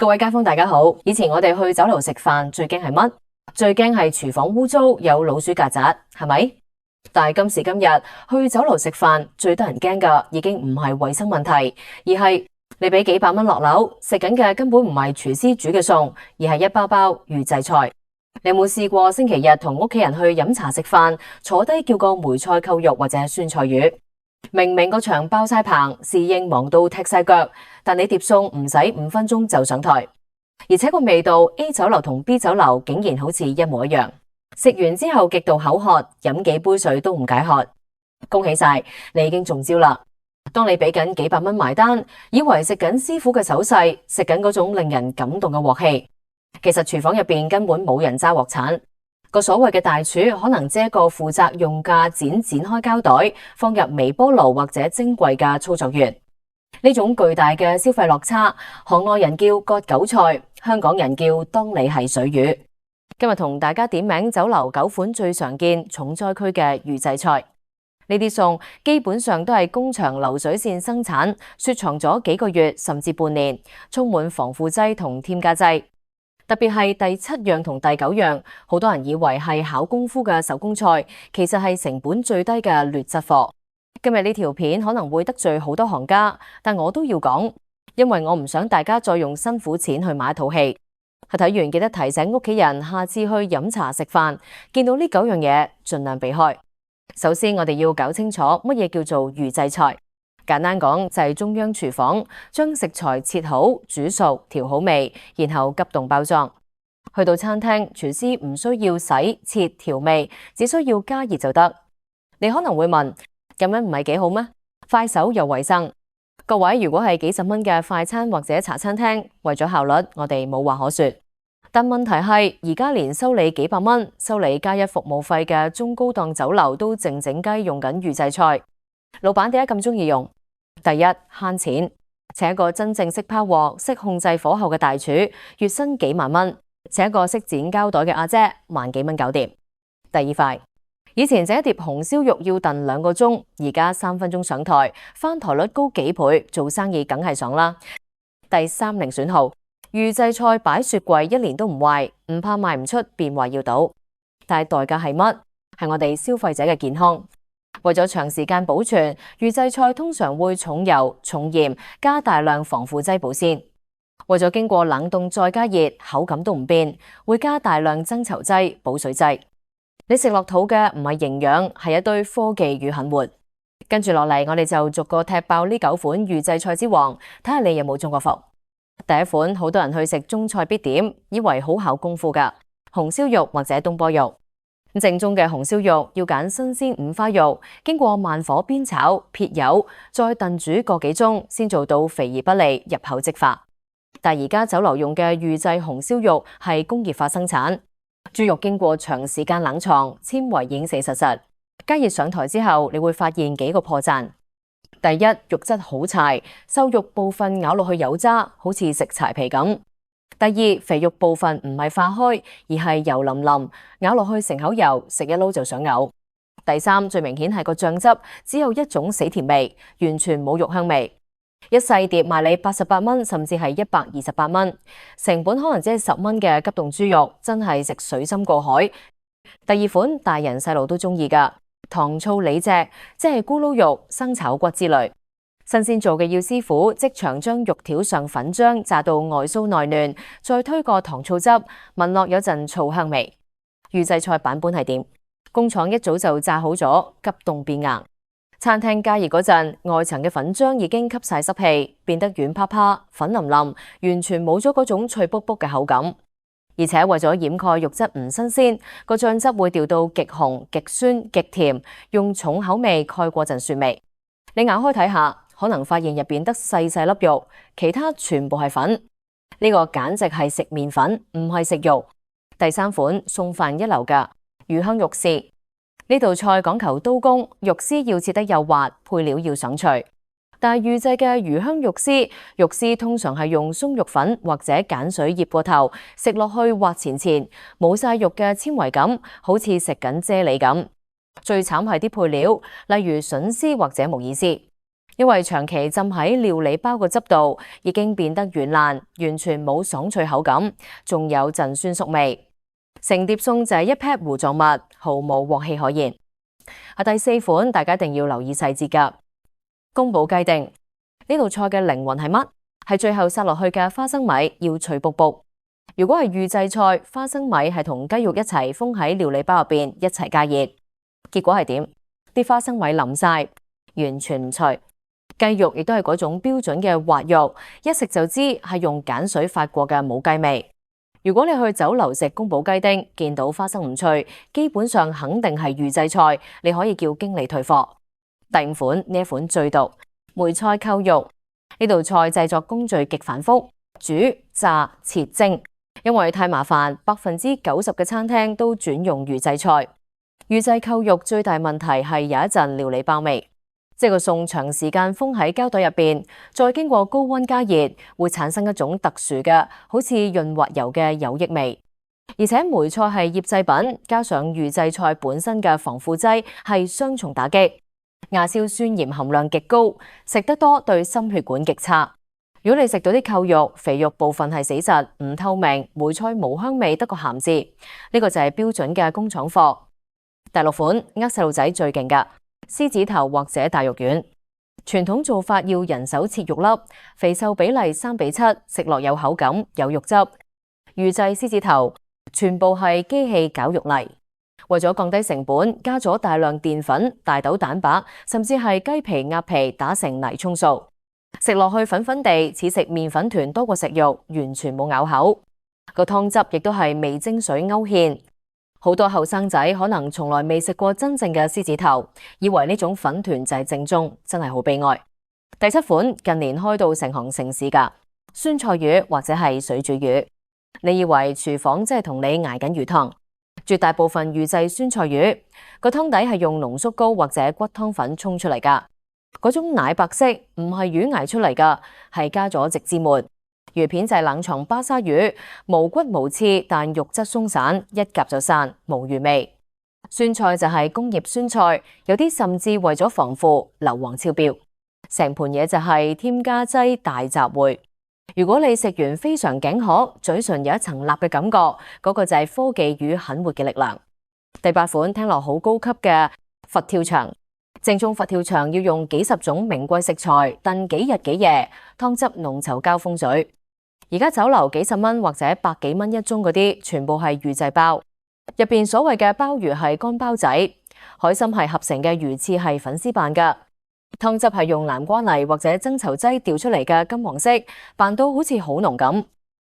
各位街坊大家好，以前我哋去酒樓食飯最驚係乜？最驚係廚房污糟有老鼠曱甴，係咪？但係今時今日去酒樓食飯最得人驚㗎已經唔係衛生問題，而係你俾幾百蚊落樓食緊嘅根本唔係廚師煮嘅餸，而係一包包預製菜。你有冇試過星期日同屋企人去飲茶食飯，坐低叫個梅菜扣肉或者酸菜魚？明明個場爆晒棚，侍應忙到踢晒腳，但你碟餸唔使5分鐘就上台，而且個味道 A 酒樓同 B 酒樓竟然好似一模一樣。食完之後極度口渴，飲幾杯水都唔解渴。恭喜晒，你已經中招啦！當你俾緊幾百蚊埋單，以為食緊師傅嘅手勢，食緊嗰種令人感動嘅鑊氣，其實廚房入邊根本冇人揸鑊鏟。個所謂嘅大廚可能只係一個負責用架剪開膠袋放入微波爐或者蒸櫃嘅操作員。呢種巨大嘅消費落差，行內人叫割韭菜，香港人叫當你係水魚。今日同大家點名酒樓9款最常見重災區嘅預製菜。呢啲餸基本上都係工場流水線生產，雪藏咗幾個月甚至半年，充滿防腐劑同添加劑。特別係第7樣同第9樣，好多人以為係考功夫嘅手工菜，其實係成本最低嘅劣質貨。今日呢條片可能會得罪好多行家，但我都要講，因為我唔想大家再用辛苦錢去買一套戲。睇完記得提醒屋企人，下次去飲茶食飯，見到呢9樣嘢，盡量避開。首先，我哋要搞清楚乜嘢叫做預製菜。簡單講就係中央廚房將食材切好、煮熟、調好味，然後急凍包裝。去到餐廳，廚師唔需要洗、切、調味，只需要加熱就得。你可能會問，咁樣唔係幾好咩？快手又衛生。各位，如果係幾十蚊嘅快餐或者茶餐廳，為咗效率，我哋冇話可說。但問題係，而家連收你幾百蚊、收你加一服務費嘅中高檔酒樓都靜靜雞用緊預製菜。老闆點解咁中意用？第一，慳錢，請一個真正識拋鑊、識控制火候嘅大廚，月薪幾萬蚊；請一個識剪膠袋嘅阿姐，萬幾蚊搞掂。第二塊，以前整一碟紅燒肉要燉2個鐘，而家3分鐘上台，翻台率高幾倍，做生意梗係爽啦。第三，零損耗，預製菜擺雪櫃1年都唔壞，唔怕賣唔出變壞要倒。但係代價係乜？係我哋消費者嘅健康。為咗長時間保存，預製菜通常會重油、重鹽，加大量防腐劑保鮮。為咗經過冷凍再加熱，口感都唔變，會加大量增稠劑、保水劑。你食落肚嘅唔係營養，係一堆科技與狠活。跟住落嚟，我哋就逐個踢爆呢9款預製菜之王，睇下你有冇中過伏。第一款，好多人去食中菜必點，以為好考功夫㗎，紅燒肉或者東坡肉。正宗嘅紅燒肉要揀新鮮五花肉，經過慢火煸炒、撇油，再燉煮個幾鐘，先做到肥而不膩、入口即化。但而家酒樓用嘅預製紅燒肉係工業化生產，豬肉經過長時間冷藏，纖維已經死實實。加熱上台之後，你會發現幾個破綻。第一，肉質好柴，瘦肉部分咬落去有渣，好似食柴皮咁。第二，肥肉部分唔係化開，而係油淋淋，咬落去成口油，食一撈就想嘔。第三，最明顯係個醬汁只有一種死甜味，完全冇肉香味。一細碟賣你88蚊，甚至係128蚊，成本可能只係10蚊嘅急凍豬肉，真係食水深過海。第二款，大人細路都中意㗎，糖醋里脊，即係咕嚕肉、生炒骨之類。新鮮做嘅要師傅即場將肉條上粉漿炸到外酥內嫩，再推個糖醋汁，聞落有陣醋香味。預製菜版本係點？工廠一早就炸好咗，急凍變硬。餐廳加熱嗰陣，外層嘅粉漿已經吸晒濕氣，變得軟趴趴、粉淋淋，完全冇咗嗰種脆卜卜嘅口感。而且為咗掩蓋肉質唔新鮮，個醬汁會調到極紅、極酸、極甜，用重口味蓋過陣蒜味。你咬開睇下，可能發現入邊得細細粒肉，其他全部係粉。呢個簡直係食麵粉，唔係食肉。第三款，送飯一流嘅魚香肉絲。呢道菜講求刀工，肉絲要切得幼滑，配料要爽脆。但係預製嘅魚香肉絲，肉絲通常係用鬆肉粉或者鹼水醃過頭，食落去滑纏纏，冇晒肉嘅纖維感，好似食緊啫喱咁。最慘係啲配料，例如筍絲或者木耳絲。因為長期浸喺料理包個汁度，已經變得軟爛，完全冇爽脆口感，仲有陣酸縮味。成碟餸就係一劈糊狀物，毫無鑊氣可言。第4款大家一定要留意細節㗎，宮保雞丁。呢道菜嘅靈魂係乜？係最後撒落去嘅花生米要脆卜卜。如果係預製菜，花生米係同雞肉一齊封喺料理包入邊一齊加熱，結果係點？啲花生米腍晒，完全唔脆。雞肉亦都係嗰種標準嘅滑肉，一食就知係用鹼水發過嘅冇雞味。如果你去酒樓食宮保雞丁，見到花生唔脆，基本上肯定係預製菜，你可以叫經理退貨。第5款，呢一款最毒，梅菜扣肉。呢道菜製作工序極繁複，煮、炸、切、蒸，因為太麻煩，90%嘅餐廳都轉用預製菜。預製扣肉最大問題係有一陣料理包味，即係個餸長時間封喺膠袋入邊，再經過高溫加熱，會產生一種特殊嘅好似潤滑油嘅有益味。而且梅菜係醃製品，加上預製菜本身嘅防腐劑係雙重打擊。亞硝酸鹽含量極高，食得多對心血管極差。如果你食到啲扣肉，肥肉部分係死實唔透明，梅菜無香味，得個鹹字，呢個就係標準嘅工廠貨。第6款，細路仔最勁㗎，獅子頭或者大肉丸。傳統做法要人手切肉粒，肥瘦比例3:7，食落有口感有肉汁。預製獅子頭全部係機器絞肉泥。為咗降低成本，加咗大量澱粉、大豆蛋白，甚至係雞皮、鴨皮打成泥葱素，食落去粉粉地，似食麵粉團多過食肉，完全冇咬口。個湯汁亦都係味精水勾芡。好多後生仔可能從來未食過真正嘅獅子頭，以為呢種粉團就係正宗，真係好悲哀。第7款，近年開到成行成市㗎，酸菜魚或者係水煮魚。你以為廚房真係同你捱緊魚湯？絕大部分預製酸菜魚個湯底係用濃縮膏或者骨湯粉沖出嚟㗎，嗰種奶白色唔係魚捱出嚟㗎，係加咗植脂末。魚片就係冷藏巴沙魚，無骨無刺，但肉質鬆散，一夾就散，無魚味。酸菜就係工業酸菜，有啲甚至為咗防腐硫磺超標，成盤嘢就係添加劑大雜燴。如果你食完非常頸渴，嘴唇有一層蠟嘅感覺，嗰個就係科技與狠活嘅力量。第8款，聽落好高級嘅佛跳牆。正宗佛跳牆要用幾十種名貴食材，燉幾日幾夜，湯汁濃稠交風嘴。而家酒樓幾十蚊或者百幾蚊一盅嗰啲，全部係預製包，入邊所謂嘅鮑魚係乾鮑仔，海參係合成嘅魚翅係粉絲扮㗎。湯汁係用南瓜泥或者增稠劑調出嚟嘅金黃色，扮到好似好濃咁。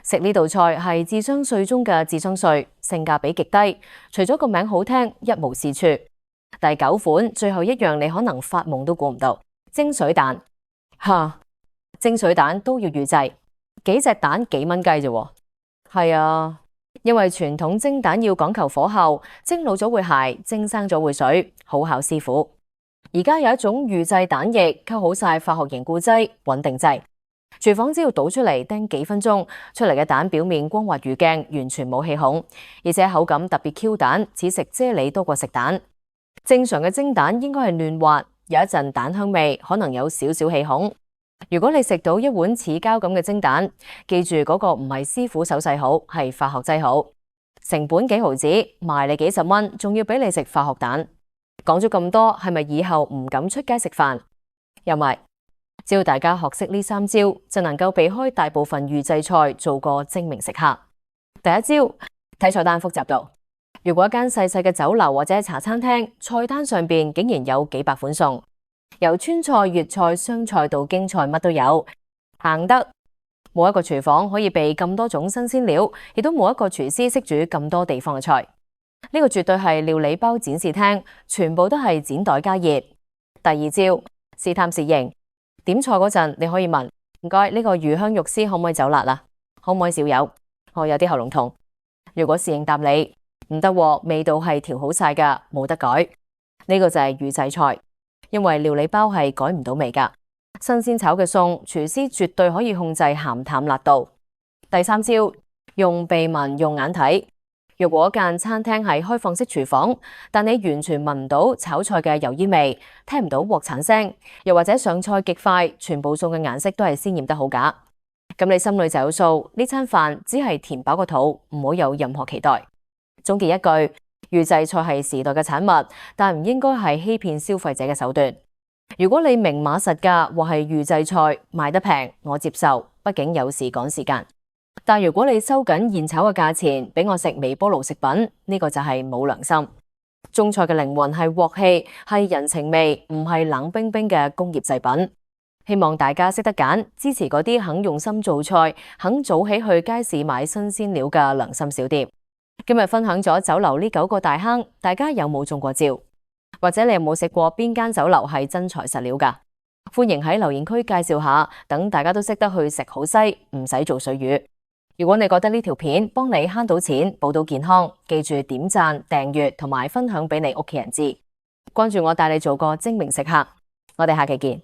食呢道菜係智商稅中嘅智商稅，性價比極低，除咗個名好聽，一無是處。第9款，最後一樣你可能發夢都估唔到，蒸水蛋。蒸水蛋都要預製，幾隻蛋幾蚊雞啫。係啊，因為傳統蒸蛋要講求火候，蒸老咗會鞋，蒸生咗會水，好考師傅。而家有一種預製蛋液，溝好晒化學凝固劑、穩定劑，廚房只要倒出嚟叮幾分鐘，出嚟嘅蛋表面光滑如鏡，完全冇氣孔，而且口感特別 Q 彈，似食啫喱多過食蛋。正常嘅蒸蛋應該係嫩滑，有一陣蛋香味，可能有少少氣孔。如果你食到一碗似膠咁嘅蒸蛋，記住嗰個唔係師傅手勢好，係化學劑好。成本幾毫子，賣你幾十蚊，仲要俾你食化學蛋。講咗咁多，係咪以後唔敢出街食飯？又唔係，只要大家學識呢3招，就能夠避開大部分預製菜，做個精明食客。第1招，睇菜單複雜度。如果一間細細嘅酒樓或者茶餐廳，菜單上邊竟然有幾百款餸，由川菜、粵菜、湘菜到京菜，乜都有，行得。冇一個廚房可以備咁多種新鮮料，亦都冇一個廚師識煮咁多地方嘅菜。呢個絕對係料理包展示廳，全部都係剪袋加熱。第2招，試探試型。點菜嗰陣，你可以問：唔該，呢個魚香肉絲可唔可以走辣啊？可唔可以少油？我有啲喉嚨痛。如果侍應答你唔得，味道係調好晒噶，冇得改。呢個就係預製菜，因為料理包係改唔到味噶。新鮮炒嘅餸，廚師絕對可以控制鹹淡辣度。第3招，用鼻聞用眼睇。若果間餐廳係開放式廚房，但你完全聞唔到炒菜嘅油煙味，聽唔到鑊鏟聲，又或者上菜極快，全部餸嘅顏色都係鮮豔得好假，咁你心裏就有數，呢餐飯只係填飽個肚，唔好有任何期待。總結一句，預製菜係時代嘅產物，但唔應該係欺騙消費者嘅手段。如果你明碼實價或係預製菜賣得平，我接受，畢竟有事趕時間。但如果你收緊現炒嘅價錢，俾我食微波爐食品，呢個就係冇良心。中菜嘅靈魂係鑊氣，係人情味，唔係冷冰冰嘅工業製品。希望大家識得揀，支持嗰啲肯用心做菜、肯早起去街市買新鮮料嘅良心小店。今日分享咗酒樓呢9個大坑，大家有冇中過招？或者你有冇食過邊間酒樓係真材實料㗎？歡迎喺留言區介紹下，等大家都識得去食好西，唔使做水魚。如果你覺得呢條片幫你慳到錢、保到健康，記住點讚、訂閱同埋分享俾你屋企人知。關注我，帶你做個精明食客。我哋下期見。